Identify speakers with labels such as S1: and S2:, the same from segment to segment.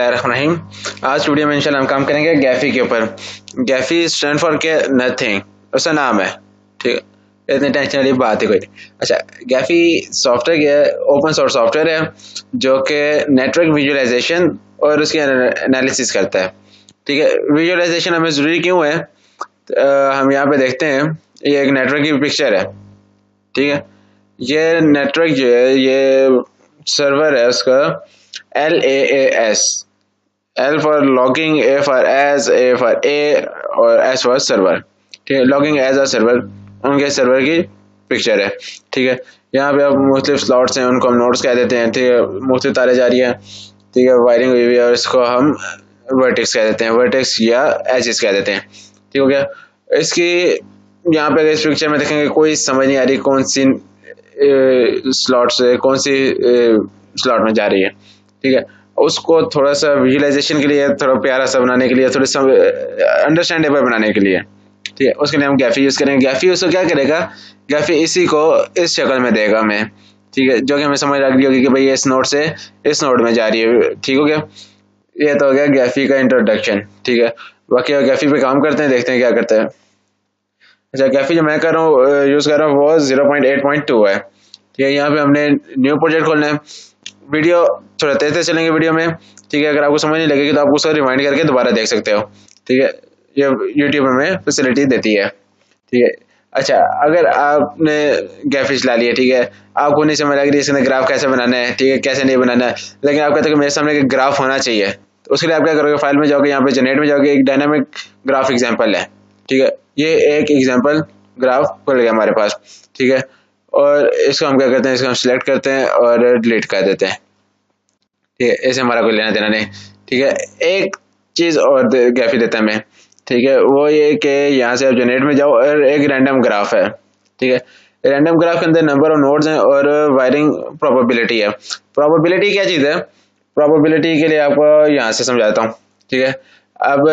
S1: बिस्मिल्लाहिर्रहमानिर्रहीम। आज वीडियो में इंशाल्लाह हम काम करेंगे गैफी के ऊपर। गैफी स्टैंड फॉर के नथिंग, उसका नाम है, ठीक है, इतनी टेंशन वाली बात है कोई। अच्छा, गैफी सॉफ्टवेयर ओपन सोर्स सॉफ्टवेयर है जो कि नेटवर्क विजुअलाइजेशन और उसकी एनालिसिस करता है। ठीक है, विजुअलाइजेशन हमें ज़रूरी क्यों है? हम यहाँ पे देखते हैं, ये एक नेटवर्क की पिक्चर है। ठीक है, ये नेटवर्क जो है ये सर्वर है, उसका LAAS, L for logging, A for edge, A for A और S फॉर सर्वर। ठीक है, लॉगिंग एज और सर्वर उनके सर्वर की पिक्चर है। ठीक है, यहाँ पे अब मुख्तलिफ स्लॉट्स हैं, उनको हम नोड्स कह देते हैं। ठीक है, मुख्तलिफ तारे जा रही है। ठीक है, वायरिंग हुई हुई है और इसको हम वर्टेक्स कह देते हैं, वर्टेक्स या एजेस कह देते हैं। ठीक हो गया। इसकी यहाँ पे इस पिक्चर में देखेंगे कोई समझ नहीं आ रही कौन सी स्लॉट से कौन सी स्लॉट में जा रही है। ठीक है, उसको थोड़ा सा विजुअलाइजेशन के लिए, थोड़ा प्यारा सा बनाने के लिए, थोड़ा सा अंडरस्टैंडेबल बनाने के लिए, ठीक है, उसके लिए हम गैफी यूज करेंगे। गैफी उसको क्या करेगा, गैफी इसी को इस शक्ल में देगा हमें। ठीक है, जो कि हमें समझ लग रही होगी कि भाई इस नोड से इस नोड में जा रही है। ठीक हो गया, ये तो हो गया गैफी का इंट्रोडक्शन। ठीक है, बाकी गैफी पे काम करते हैं, देखते हैं क्या करता है। अच्छा, गैफी जो मैं कर रहा हूँ, यूज कर रहा हूँ, वो 0.8.2 है। ठीक है, यहाँ पे हमने न्यू प्रोजेक्ट खोलना है। वीडियो थोड़ा तेज तेज चलेंगे वीडियो में। ठीक है, अगर आपको समझ नहीं लगेगी तो आप उसको रिवाइंड करके दोबारा देख सकते हो। ठीक है, ये यूट्यूब हमें फैसिलिटी देती है। ठीक है, अच्छा, अगर आपने गैफी चला लिया, ठीक है, आपको नहीं समझ लग रही इसके अंदर ग्राफ कैसे बनाना है, ठीक है, कैसे नहीं बनाना है, लेकिन आप कहते हो कि मेरे सामने एक ग्राफ होना चाहिए, तो उसके लिए आप क्या करोगे, फाइल में जाओगे, यहाँ पे जनरेट में जाओगे, एक डायनामिक ग्राफ एग्जाम्पल है। ठीक है, ये एक एग्जाम्पल ग्राफ खुल गया हमारे पास। ठीक है, और इसको हम क्या करते हैं, इसको हम सिलेक्ट करते हैं और डिलीट कर देते हैं। ठीक है, ऐसे हमारा कोई लेना देना नहीं। ठीक है, एक चीज और गैफी देता है हमें। ठीक है, वो ये कि यहाँ से आप जनरेट में जाओ और एक रैंडम ग्राफ है। ठीक है, रैंडम ग्राफ के अंदर नंबर ऑफ नोड्स हैं और वायरिंग प्रोबेबिलिटी है। प्रोबेबिलिटी क्या चीज है? प्रोबेबिलिटी के लिए आपको यहाँ से समझाता हूँ। ठीक है, अब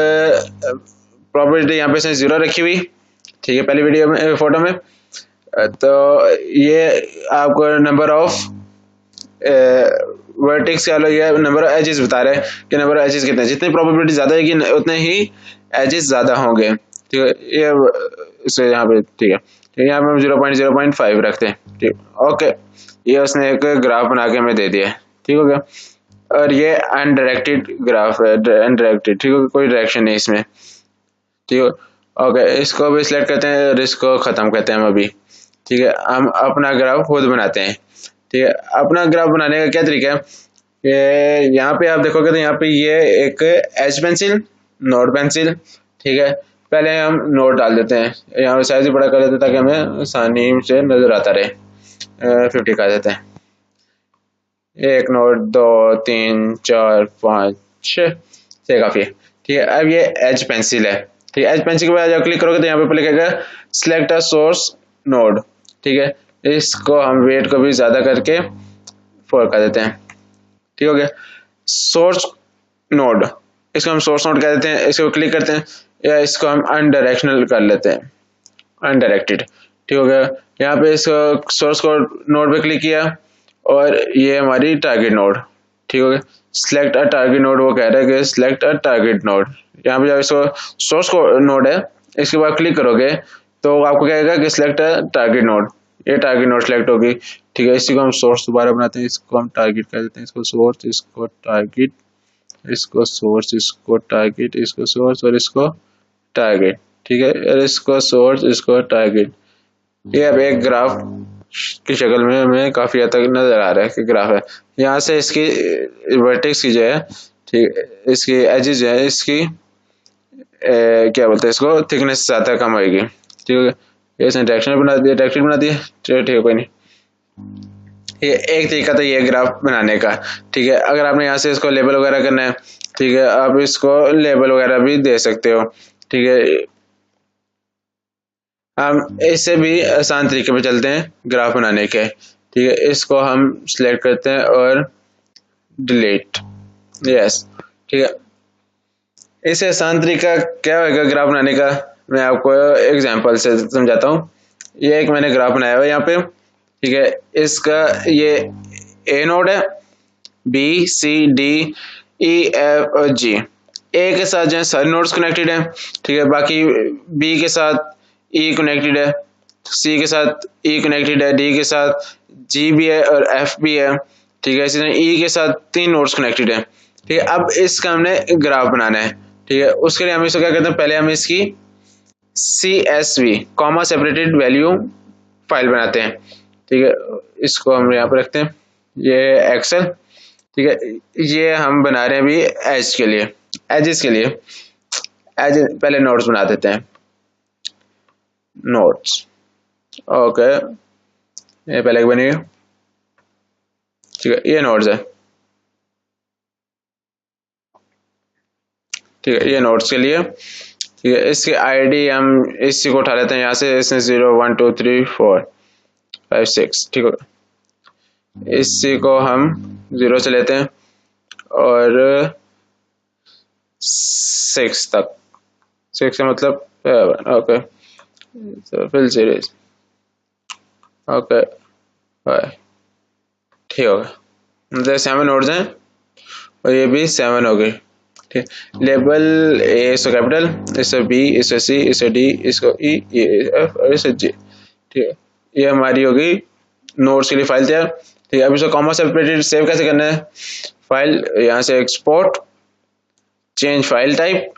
S1: प्रोबेबिलिटी यहाँ पे 0 रखी हुई। ठीक है, पहली वीडियो में फोटो में, तो ये आपको नंबर ऑफ वर्टेक्स कह लो या नंबर ऑफ एजेस बता रहे हैं कि नंबर ऑफ एजेस कितने, जितनी प्रोबेबिलिटी ज्यादा है कि उतने ही एजेस ज्यादा होंगे। ठीक है, ये इसे यहाँ पे, ठीक है, यहाँ पे हम 0.0.5 रखते हैं। ठीक, ओके, ये उसने एक ग्राफ बना के हमें दे दिया। ठीक हो गया, और ये अनडायरेक्टेड ग्राफ है, अनडायरेक्टेड। ठीक है, कोई डायरेक्शन नहीं इसमें। ठीक है, ओके, इसको भी सिलेक्ट करते हैं और इसको खत्म करते हैं हम अभी। ठीक है, हम अपना ग्राफ खुद बनाते हैं। ठीक है, अपना ग्राफ बनाने का क्या तरीका है, ये यहाँ पे आप देखोगे तो यहाँ पे ये एक एच पेंसिल, नोट पेंसिल। ठीक है, पहले हम नोट डाल देते हैं, यहाँ पे साइज भी बड़ा कर देते हैं ताकि हमें आसानी से नजर आता रहे। 50 कर देते हैं, 1 नोट 2 3 4 5 6 से काफी है। ठीक है, अब ये एच पेंसिल है। ठीक है, एच पेंसिल के बाद जब क्लिक करोगे तो यहाँ पे लिखेगा सिलेक्ट अ सोर्स नोड। ठीक है, इसको हम वेट को भी ज्यादा करके 4 कर देते हैं। ठीक हो गया, सोर्स नोड, इसको हम सोर्स नोड कह देते हैं। इसको क्लिक करते हैं या इसको हम अनडायरेक्शनल कर लेते हैं, अनडायरेक्टेड। ठीक हो गया, यहाँ पे इसको सोर्स नोड पे क्लिक किया और ये हमारी टारगेट नोड। ठीक हो गया, सिलेक्ट अ टारगेट नोड, वो कह रहा है कि सिलेक्ट अ टारगेट नोड। यहाँ पे जब इसको सोर्स नोड है, इसके बाद क्लिक करोगे तो आपको कहेगा कि सिलेक्ट अ टारगेट नोड, ये टारगेट नोड सेलेक्ट होगी। ठीक है, इसी को हम सोर्स दोबारा बनाते हैं, इसको हम टारगेट कर देते हैं, इसको सोर्स, इसको टारगेट, इसको सोर्स, इसको टारगेट, इसको सोर्स और इसको टारगेट। ठीक है, और इसको सोर्स, इसको टारगेट। ये अब एक ग्राफ की शक्ल में हमें काफी हद तक नजर आ रहा है कि ग्राफ है। यहाँ से इसकी वर्टेक्स की जो है, ठीक, इसकी एजेस जो है, इसकी क्या बोलते हैं, इसको थिकनेस ज्यादा कम होगी। ठीक है, ये इसने डायरेक्शनल बना दिया, डायरेक्टेड बना दिया। ठीक है, कोई नहीं, ये एक तरीका था ये ग्राफ बनाने का। ठीक है, अगर आपने यहाँ से इसको लेबल वगैरह करना है, ठीक है, आप इसको लेबल वगैरह भी दे सकते हो। ठीक है, हम इससे भी आसान तरीके पे चलते हैं ग्राफ बनाने के। ठीक है, इसको हम सिलेक्ट करते हैं और डिलीट, यस। ठीक है, इससे आसान तरीका क्या होगा ग्राफ बनाने का, मैं आपको एग्जांपल से समझाता हूँ। ये एक मैंने ग्राफ बनाया हुआ है यहाँ पे। ठीक है, इसका ये ए नोड है, B C D E F और जी, ए के साथ जो है सारे नोड्स कनेक्टेड हैं, ठीक है। बाकी बी के साथ ई कनेक्टेड है, सी के साथ ई कनेक्टेड है, डी के साथ जी भी है और एफ भी है, ठीक है। इसी तरह ई के साथ 3 नोड्स कनेक्टेड है, ठीक है। अब इसका हमने ग्राफ बनाना है, ठीक है। उसके लिए हम इसको क्या करते हैं, पहले हम इसकी CSV comma separated value file बनाते हैं, ठीक है। इसको हम यहाँ पर रखते हैं, ये एक्सेल, ठीक है। ये हम बना रहे हैं अभी एज के लिए, एजेस के लिए। एज पहले नोट्स बना देते हैं, नोट्स, ओके, ये पहले बनेगा, ठीक है। ये नोट्स है, ठीक है, ये नोट्स के लिए, ठीक है। इसके आईडी हम इसी को उठा लेते हैं यहाँ से, इसमें 0 1 2 3 4 5 6, ठीक है। इसी को हम 0 से लेते हैं और 6 तक, 6 का मतलब ओके, फिल सीरीज, ओके, ठीक होगा। मतलब 7 नोड्स हैं और ये भी 7 हो गई, ठीक। लेबल ए इसको कैपिटल, इसको बी, इसको सी, इसको डी, इसको ई, ये एफ और इसको जी, ठीक है। ये हमारी होगी नोट्स के लिए फाइल तैयार, ठीक है। अब इसको कॉमा सेपरेटेड सेव कैसे करना है, फाइल यहाँ से एक्सपोर्ट, चेंज फाइल टाइप,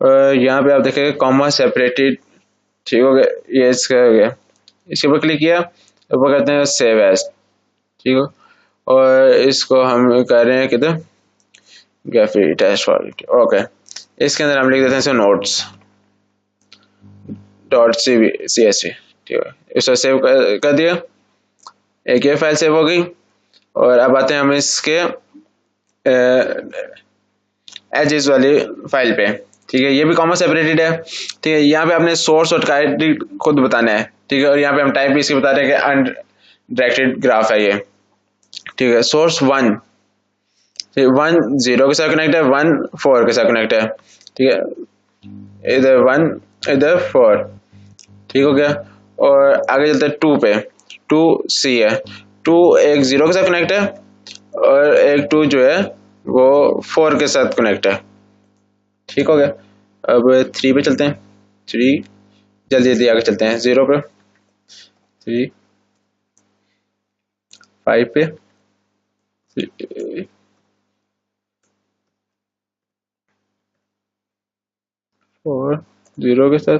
S1: यहाँ पे आप देखेंगे कॉमा सेपरेटेड, ठीक हो गया, ये इसका हो गया। इसके ऊपर क्लिक किया, ऊपर करते हैं सेव एज, ठीक है। और इसको हम कर रहे हैं किधर, गैफी टेस्ट फाइल, ओके। इसके अंदर हम लिख देते हैं इसको नोट्स डॉट CSV, ठीक है। इसको सेव कर दिया, एक ये फाइल सेव हो गई। और अब आते हैं हम इसके एजेस वाली फाइल पे, ठीक है। ये भी कॉमा सेपरेटेड है, ठीक है। यहाँ पे आपने सोर्स और टारगेट खुद बताना है, ठीक है। और यहाँ पे हम टाइप भी इसकी बता रहे हैं कि अनडायरेक्टेड ग्राफ है ये, ठीक है। सोर्स 1, 1 0 के साथ कनेक्ट है, 1 4 के साथ कनेक्ट है, ठीक है। इधर 1 इधर 4, ठीक हो गया। और आगे चलते हैं 2 पे, 2 C है, 2 एक 0 के साथ कनेक्ट है और एक 2 जो है वो 4 के साथ कनेक्ट है, ठीक हो गया। अब 3 पे चलते हैं, 3 जल्दी जल्दी आगे चलते हैं, 0 पे, 3 5 पे, 4 0 के साथ,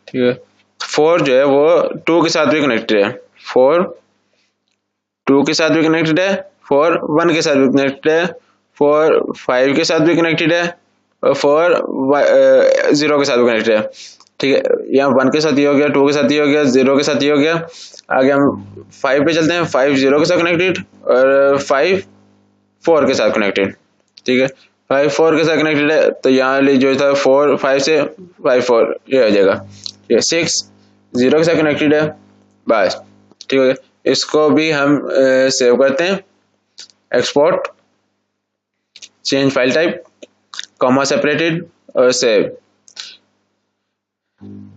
S1: ठीक है। 4 जो है वो 2 के साथ भी कनेक्टेड है, 4 2 के साथ भी कनेक्टेड है, 4 1 के साथ भी कनेक्टेड है, 4 5 के साथ भी कनेक्टेड है और 4 0 के साथ भी कनेक्टेड है, ठीक है। यहाँ 1 के साथ ही हो गया, 2 के साथ ही हो गया, 0 के साथ ही हो गया। आगे हम 5 पे चलते हैं, 5 0 के साथ कनेक्टेड और 5 4 के साथ कनेक्टेड, ठीक है। 5 4 के साथ कनेक्टेड है, तो यहाँ जो था 4 5 से 5 4 ये हो जाएगा, ठीक है। 6 0 के साथ कनेक्टेड है, बस, ठीक है। इसको भी हम सेव करते हैं, export, change file type, comma separated और सेव।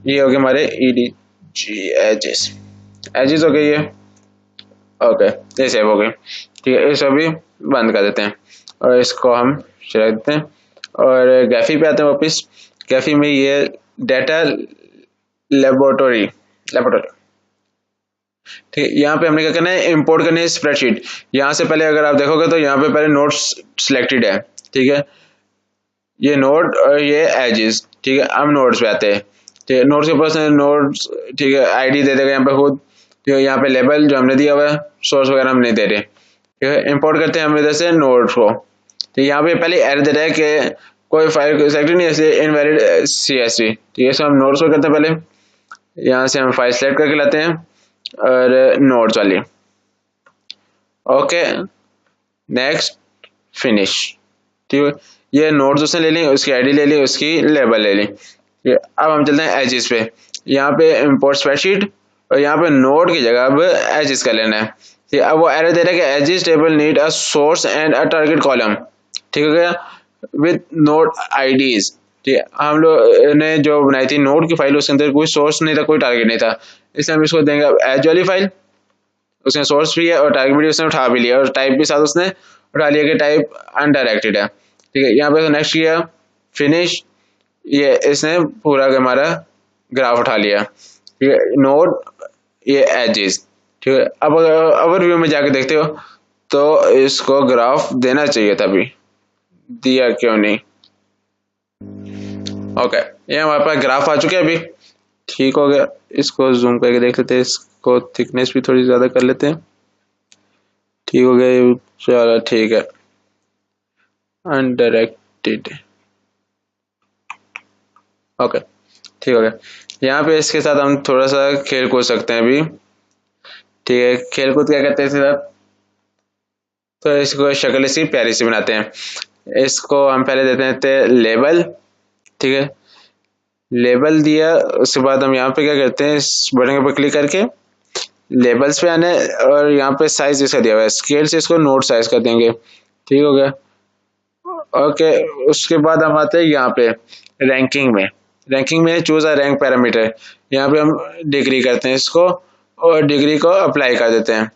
S1: ये हो गए हमारे EDG एजेस, एजेस हो गई ये, ओके, ये सेव हो गई, ठीक है। इसको भी बंद कर देते हैं और इसको हम चला देते हैं और गैफी पे आते हैं वापस। गैफी में ये डाटा लेबोरेटरी, ठीक है। यहाँ पे हमने क्या करना है, इंपोर्ट करनी है स्प्रेडशीट। यहाँ से पहले अगर आप देखोगे तो यहाँ पे पहले नोट्स सिलेक्टेड है, ठीक है। ये नोड और ये एजेस, ठीक है। हम नोड्स पे आते हैं, ठीक है। नोड्स के पास नोड्स, ठीक है, आईडी दे देगा यहाँ पे खुद, ठीक है। यहाँ पे लेबल जो हमने दिया हुआ है, सोर्स वगैरह हम नहीं दे रहे, ठीक है। इंपोर्ट करते हैं हम इधर से नोड को, ठीक है। यहाँ पे पहले एरर दे रहा है कि कोई फाइल सेलेक्ट नहीं है, इनवैलिड CSV, ठीक है। सो हम नोड्स को करते हैं पहले, यहाँ से हम फाइल सेलेक्ट करके लाते हैं और नोड्स वाली, ओके, नेक्स्ट, फिनिश, ठीक है। ये नोड्स उसने ले ली, उसकी आईडी ले ली, उसकी लेबल ले ली, ठीक है। अब हम चलते हैं एजेस पे, यहाँ पे इंपोर्ट स्प्रेडशीट और यहाँ पे नोड की जगह अब एजेस कर लेना है, ठीक है। अब वो एरर दे रहा है कि edges table need a source and a target column, ठीक हो गया, विद नोड आईडीज, ठीक है। हम लोग ने जो बनाई थी नोड की फाइल, उसके अंदर कोई सोर्स नहीं था, कोई टारगेट नहीं था, इसलिए हम इसको देंगे एज वाली फाइल, उसने सोर्स भी है और टारगेट भी उसने उठा भी लिया और टाइप भी साथ उसने उठा लिया कि टाइप अनडायरेक्टेड है। ठीक है, यहाँ पे नेक्स्ट किया फिनिश, ये इसने पूरा हमारा ग्राफ उठा लिया। ठीक है, नोड ये एजेस। ठीक है, अब अगर व्यू में जाके देखते हो तो इसको ग्राफ देना चाहिए था, अभी दिया क्यों नहीं। ओके, ये हमारे पास ग्राफ आ चुके हैं अभी। ठीक हो गया, इसको जूम करके देख लेते हैं, इसको थिकनेस भी थोड़ी ज्यादा कर लेते हैं। ठीक हो गया, चलो ठीक है, अनडायरेक्टेड। ओके, ठीक हो गया। यहाँ पे इसके साथ हम थोड़ा सा खेल कूद सकते हैं अभी। ठीक है, खेल कूद क्या करते हैं इसके साथ, तो इसको शक्ल इसकी प्यारी सी बनाते हैं। इसको हम पहले देते हैं लेबल। ठीक है, लेबल दिया, उसके बाद हम यहाँ पे क्या करते हैं, इस बटन के ऊपर क्लिक करके लेबल्स पे आने और यहाँ पे साइज इसका दिया हुआ है, स्केल से इसको नोट साइज कर देंगे। ठीक हो गया। ओके, उसके बाद हम आते हैं यहाँ पे रैंकिंग में। रैंकिंग में चूज अ रैंक पैरामीटर, यहाँ पे हम डिग्री करते हैं इसको और डिग्री को अप्लाई कर देते हैं।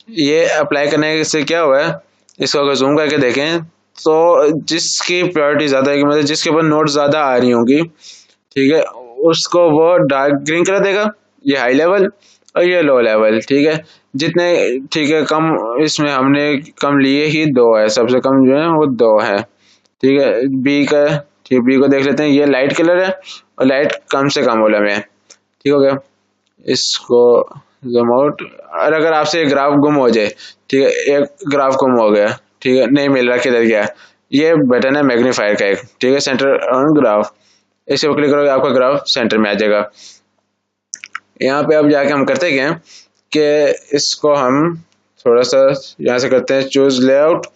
S1: ये अप्लाई करने से क्या हुआ है, इसको अगर जूम करके देखें तो जिसकी प्रायोरिटी ज़्यादा है, मतलब जिसके ऊपर नोट ज़्यादा आ रही होंगी, ठीक है, उसको वो डार्क ग्रीन कर देगा, ये हाई लेवल और ये लो लेवल। ठीक है, जितने, ठीक है, कम इसमें हमने कम लिए ही दो है, सबसे कम जो है वो दो है। ठीक है, बी का, ठीक, बी को देख लेते हैं, ये लाइट कलर है और लाइट कम से कम वाला में है। ठीक हो गया, इसको जूम आउट। और अगर आपसे एक ग्राफ गुम हो जाए, ठीक है, एक ग्राफ गुम हो गया, ठीक है, नहीं मिल रहा, किधर गया, ये बटन है मैग्नीफायर का एक, ठीक है, सेंटर ऑन ग्राफ, इसे क्लिक करोगे आपका ग्राफ सेंटर में आ जाएगा। यहाँ पे अब जाके हम करते क्या कि इसको हम थोड़ा सा यहाँ से करते हैं चूज लेआउट।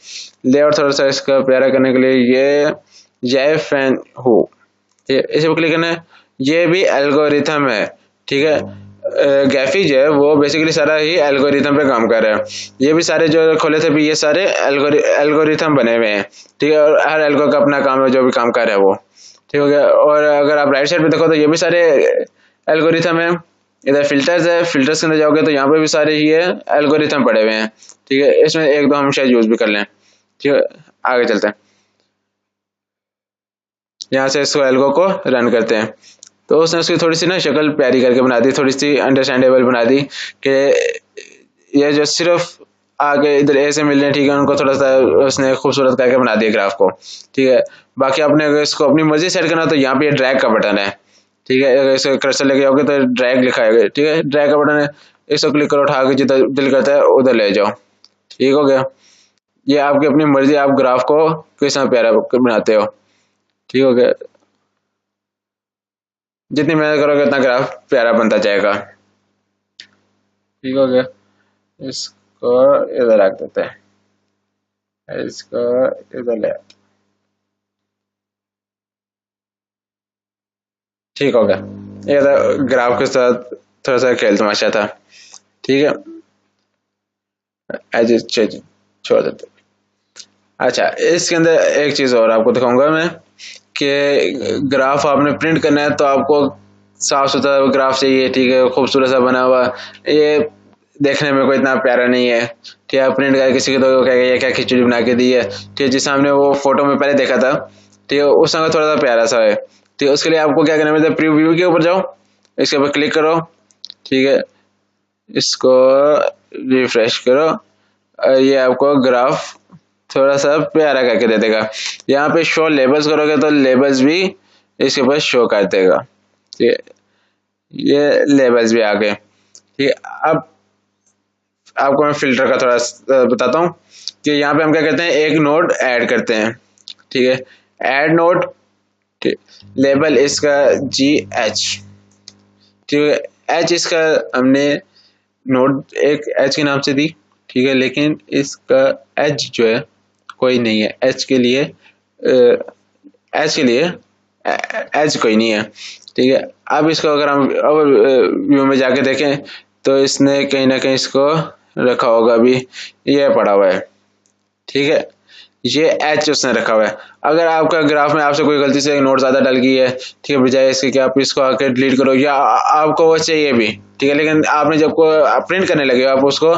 S1: लेआउट थोड़ा सा इसका प्यारा करने के लिए ये फैन हो, ठीक है, इसे पर क्लिक करना है। ये भी एल्गोरिथम है। ठीक है, गैफी जो है वो बेसिकली सारा ही एल्गोरिथम पे काम कर रहा है। ये भी सारे जो खोले थे भी, ये सारे एल्गोरिथम बने हुए हैं। ठीक है, और हर एल्गो का अपना काम है, जो भी काम कर रहा है वो। ठीक हो गया, और अगर आप राइट साइड पे देखो तो ये भी सारे एल्गोरिथम है। इधर फिल्टर्स है, फिल्टर्स के अंदर जाओगे तो यहाँ पे भी सारे ही है एल्गोरिथम पड़े हुए हैं। ठीक है, इसमें एक दो हम शायद यूज भी कर लें। ठीक है, आगे चलते हैं, यहाँ से इसको एल्गो को रन करते हैं। तो उसने उसकी थोड़ी सी ना शक्ल प्यारी करके बना दी, थोड़ी सी अंडरस्टैंडेबल बना दी कि ये जो सिर्फ आगे इधर ऐसे मिल रहे हैं, ठीक है, उनको थोड़ा सा उसने खूबसूरत करके बना दिया ग्राफ को। ठीक है, बाकी आपने अगर इसको अपनी मर्जी सेट करना तो यहाँ पे ड्रैग का बटन है। ठीक है, अगर इसको कर्सर लेके जाओगे तो ड्रैग लिखा है। ठीक है, ड्रैग का बटन है, इसको क्लिक करो, उठा के जिधर दिल करता है उधर ले जाओ। ठीक हो गया, ये आपकी अपनी मर्जी, आप ग्राफ को किस तरह प्यारा बनाते हो। ठीक हो गया, जितनी मेहनत करोगे उतना ग्राफ प्यारा बनता जाएगा। ठीक हो गया, इसको इधर रख देते हैं, इसको इधर ले। ठीक हो गया, ये तो ग्राफ के साथ थोड़ा सा खेल तमाशा था। ठीक है, छोड़ देते। अच्छा, इसके अंदर एक चीज और आपको दिखाऊंगा मैं कि ग्राफ आपने प्रिंट करना है तो आपको साफ सुथरा ग्राफ चाहिए। ठीक है, खूबसूरत सा बना हुआ, ये देखने में कोई इतना प्यारा नहीं है। ठीक है, प्रिंट करके किसी को तो कहेगा ये क्या खिचड़ी बना के दी है। ठीक है, जिस सामने वो फोटो में पहले देखा था, ठीक है, उस समय थोड़ा सा प्यारा सा है। ठीक है, उसके लिए आपको क्या करना है, प्रीव्यू के ऊपर जाओ, इसके ऊपर क्लिक करो। ठीक है, इसको रिफ्रेश करो, ये आपको ग्राफ थोड़ा सा प्यारा करके दे देगा। यहाँ पे शो लेबल्स करोगे तो लेबल्स भी इसके ऊपर शो कर देगा। ठीक है, ये लेबल्स भी आ गए। ठीक है, अब आपको मैं फिल्टर का थोड़ा बताता हूँ कि यहाँ पे हम क्या करते हैं, एक नोड ऐड करते हैं। ठीक है, ऐड नोड, ठीक, लेबल इसका GH। ठीक है, H इसका हमने नोड एक H के नाम से दी। ठीक है, लेकिन इसका H जो है कोई नहीं है, H के लिए H कोई नहीं है। ठीक है, अब इसको अगर हम व्यू में जाके देखें तो इसने कहीं ना कहीं इसको रखा होगा, अभी ये पड़ा हुआ है। ठीक है, ये एच उसने रखा हुआ है। अगर आपका ग्राफ में आपसे कोई गलती से नोट ज़्यादा डल गई है, ठीक है, बजाय इसके कि आप इसको आके डिलीट करो, या आपको वो चाहिए भी, ठीक है, लेकिन आपने जब को प्रिंट करने लगे आप उसको,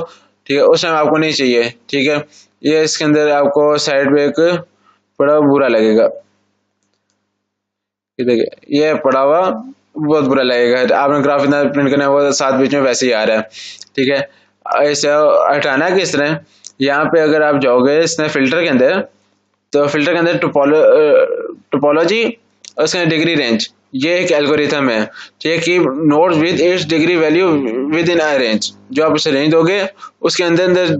S1: ठीक है, उस टाइम आपको नहीं चाहिए, ठीक है, ये इसके अंदर आपको साइड पे एक बड़ा बुरा लगेगा, देखिए ये पड़ा हुआ बहुत बुरा लगेगा। आपने ग्राफ इतना प्रिंट करना है, वो साथ बीच में वैसे ही आ रहा है, ठीक है। इसे हटाना किस तरह, यहाँ पे अगर आप जाओगे इसमें फिल्टर के अंदर, तो फिल्टर के अंदर टोपोलॉजी और उसके अंदर डिग्री रेंज, ये एक एल्गोरिथम है, ठीक है, कि node with its degree value with in a range, जो आप उसे रेंज दोगे उसके अंदर अंदर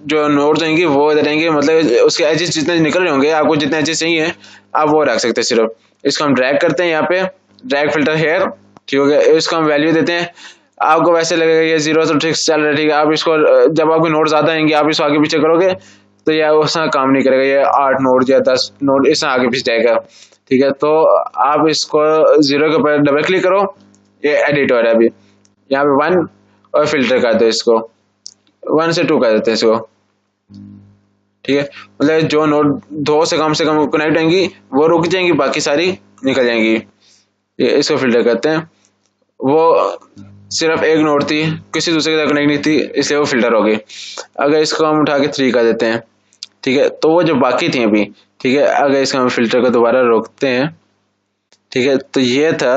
S1: जो नोड्स होंगे वो रहेंगे, मतलब उसके एजेस जितने निकल रहे होंगे, आपको जितने एजेस चाहिए आप वो रख सकते हैं सिर्फ। इसको हम ड्रैग करते हैं, यहाँ पे ड्रैग फिल्टर हेयर, ठीक हो गया, इसको हम वैल्यू देते हैं। आपको वैसे लगेगा ये जीरो तो ठीक चल रहा है, ठीक है, आप इसको जब आपके नोड ज्यादा आएंगे आप इसको आगे पीछे करोगे तो यह उसका काम नहीं करेगा, ये 8 नोड या 10 नोड इससे आगे पीछे जाएगा, ठीक है। तो आप इसको जीरो के ऊपर डबल क्लिक करो, ये एडिट हो रहा है अभी, यहाँ पे 1 और फिल्टर कर दो इसको, 1 से 2 कर देते हैं इसको, ठीक है, मतलब जो नोड 2 से कम कनेक्ट होंगी वो रुक जाएंगी, बाकी सारी निकल जाएंगी। ये इसको फिल्टर करते हैं, वो सिर्फ एक नोड थी, किसी दूसरे के साथ कनेक्ट नहीं थी, इसलिए वो फिल्टर हो गई। अगर इसको हम उठा के 3 कर देते हैं, ठीक है, तो वो जो बाकी थी अभी, ठीक है, अगर इसका हम फिल्टर को दोबारा रोकते हैं, ठीक है, तो ये था,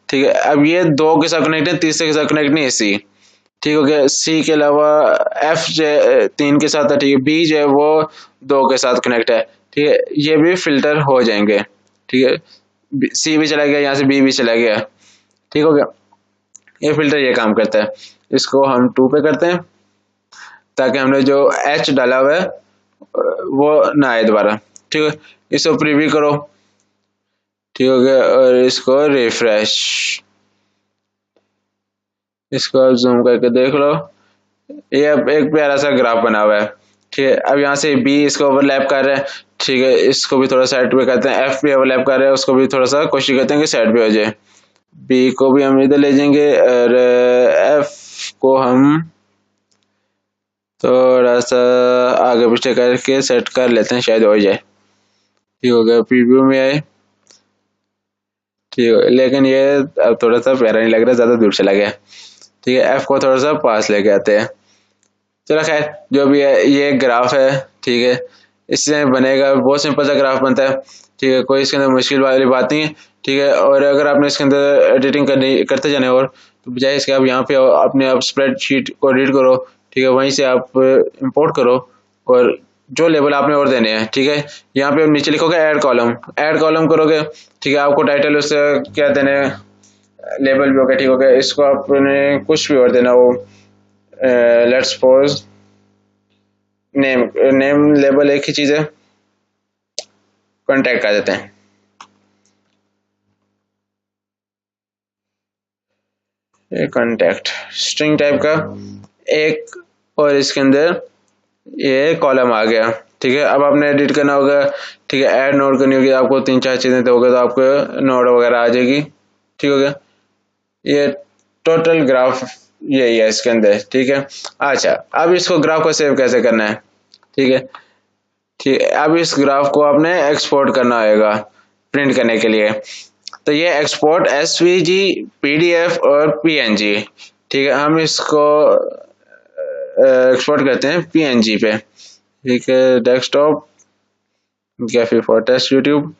S1: ठीक है, अब ये 2 के साथ कनेक्ट है, तीसरे के साथ कनेक्ट नहीं है, सी, ठीक हो गया, सी के अलावा एफ जो 3 के साथ है, ठीक है, बी जो है वो 2 के साथ कनेक्ट है, ठीक है, ये भी फिल्टर हो जाएंगे, ठीक है, सी भी चला गया, यहाँ से बी भी चला गया, ठीक हो गया, ये फिल्टर ये काम करता है। इसको हम 2 पे करते हैं ताकि हमने जो एच डाला हुआ है वो ना आए दोबारा, ठीक है, इसको प्रीव्यू करो, ठीक हो गया, और इसको रिफ्रेश, इसको आप जूम करके देख लो, ये अब एक प्यारा सा ग्राफ बना हुआ है, ठीक है। अब यहाँ से बी इसको ओवरलैप कर रहा है, ठीक है, इसको भी थोड़ा साइड पे करते हैं, एफ भी ओवरलैप कर रहा है, उसको भी थोड़ा सा कोशिश करते हैं कि साइड पे हो जाए, बी को भी हम इधर ले जाएंगे और एफ को हम थोड़ा सा आगे पीछे करके सेट कर लेते हैं, शायद हो जाए, ठीक हो गया, प्रीव्यू में आए, ठीक है, लेकिन ये अब थोड़ा सा प्यारा नहीं लग रहा, ज्यादा दूर चला गया, ठीक है, एफ को थोड़ा सा पास लेके आते हैं। चलो खैर जो भी है, ये ग्राफ है, ठीक है, इससे बनेगा, बहुत सिंपल सा ग्राफ बनता है, ठीक है, कोई इसके अंदर मुश्किल वाली बात नहीं है, ठीक है। और अगर आपने इसके अंदर एडिटिंग करते जाने और, तो बजाय इसके आप यहाँ पे अपने आप स्प्रेडशीट को एडिट करो, ठीक है, वहीं से आप इंपोर्ट करो और जो लेबल आपने और देने हैं, ठीक है, यहाँ पे नीचे लिखोगे ऐड कॉलम करोगे, ठीक है, आपको टाइटल उससे क्या देने, लेबल भी होगा, ठीक हो गया, इसको आपने कुछ भी और देना हो, लेट्स सपोज नेम लेबल एक ही चीज है, कॉन्टैक्ट कर देते हैं, ये कॉन्टैक्ट स्ट्रिंग टाइप का एक, और इसके अंदर ये कॉलम आ गया, ठीक है। अब आपने एडिट करना होगा, ठीक है, ऐड नोड करनी होगी, आपको 3-4 चीजें दोगे तो आपको नोड वगैरह आ जाएगी, ठीक हो गया, ये टोटल ग्राफ यही है इसके अंदर, ठीक है। अच्छा अब इसको ग्राफ को सेव कैसे करना है, ठीक है, ठीक है, अब इस ग्राफ को आपने एक्सपोर्ट करना होगा प्रिंट करने के लिए, तो ये एक्सपोर्ट एसवीजी, पीडीएफ और पीएनजी, ठीक है, हम इसको एक्सपोर्ट करते हैं पीएनजी पे, ठीक है, डेस्कटॉप गैफी फॉर टेस्ट यूट्यूब,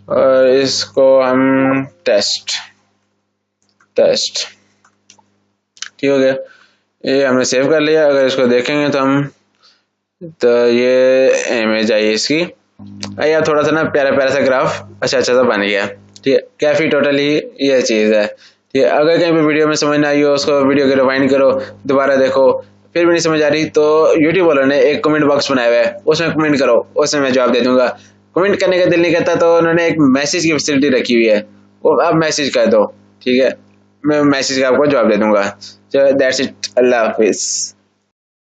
S1: और इसको हम टेस्ट ठीक हो गया, ये हमने सेव कर लिया। अगर इसको देखेंगे तो हम, तो ये इमेज आई इसकी, या थोड़ा सा ना प्यारा प्यारा सा ग्राफ अच्छा सा बन गया, ठीक है, काफी टोटली ये चीज है, ठीक है। अगर कहीं पे वीडियो में समझ ना आई हो, उसको वीडियो को रिवाइंड करो, दोबारा देखो, फिर भी नहीं समझ आ रही तो यूट्यूब वालों ने एक कमेंट बॉक्स बनाया हुआ है, उसमें कमेंट करो, उसमें मैं जवाब दे दूंगा। कमेंट करने का दिल नहीं करता तो उन्होंने एक मैसेज की फैसिलिटी रखी हुई है, वो आप मैसेज कर दो, ठीक है, मैं मैसेज का आपको जवाब दे दूंगा। That's it, Allah Hafiz.